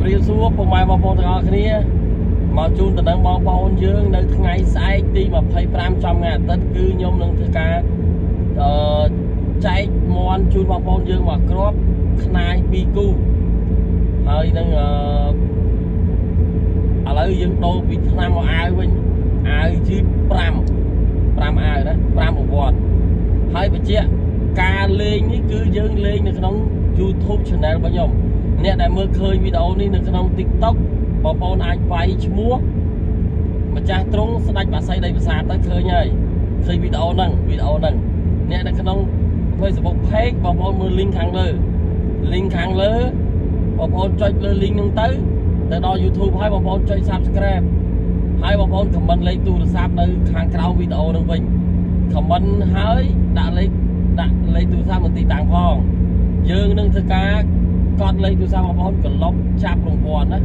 รียซัวพวกไม้มาปนตะกอគ្នាមកជូនតំណែងបងប្អូនយើងនៅថ្ងៃស្អែកទី25ចំថ្ងៃអាទិត្យគឺខ្ញុំនឹងធ្វើការចែកមន់ជូនបងប្អូនយើងមកគ្រាប់ខ្នាយ2គូហើយនឹងឥឡូវយើងដូរពីឆ្នាំមកអាវវិញអាវជិះ5អាវណា5ប្រវត្តិហើយបញ្ជាក់ការលេងនេះគឺយើងលេងនៅក្នុង YouTube Channel របស់ខ្ញុំអ្នកដែលមើលឃើញវីដេអូនេះនៅក្នុង TikTok បងប្អូនអាចវាយឈ្មោះម្ចាស់ទ្រង់ស្ដេចបាសីដីប្រាសាទទៅឃើញហើយឃើញវីដេអូហ្នឹងអ្នកនៅក្នុង Facebook Page បងប្អូនមើល link ខាងលើបងប្អូនចុចលើ link ហ្នឹងទៅដល់ YouTube ហើយបងប្អូនចុច Subscribe ហើយបងប្អូន comment លេខទូរស័ព្ទនៅខាងក្រោមវីដេអូហ្នឹងវិញ comment ហើយដាក់លេខទូរស័ព្ទមន្ទីរតាំងផងយើងនឹងធ្វើការកត់លេខទូរស័ព្ទបងប្អូនក្លុបចាប់រង្វាន់ណា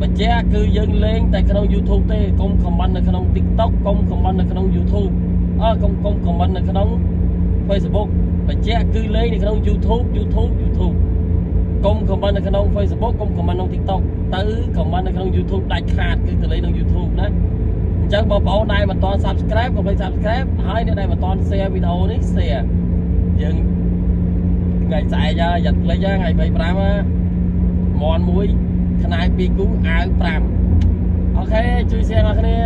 បញ្ជាក់គឺយើងលេងតែក្នុង YouTube ទេកុំ comment នៅក្នុង TikTok កុំ comment នៅក្នុង YouTube កុំ comment នៅក្នុង Facebook បញ្ជាក់គឺលេងនៅក្នុង YouTube កុំ comment នៅក្នុង Facebook កុំ comment ក្នុង TikTok ទៅ comment នៅក្នុង YouTube ដាច់ខាតគឺទៅលេងក្នុង YouTube ណាអញ្ចឹងបងប្អូនដែលមិនទាន់ Subscribe កុំភ្លេច Subscribe ហើយអ្នកដែលមិនទាន់ Share វីដេអូនេះ Share យើងថ្ងៃស្អែកយ៉ាត់លេខថ្ងៃ25មន់1ខ្នាយ2គូអាវ5អូខេជួយ Share ដល់គ្នា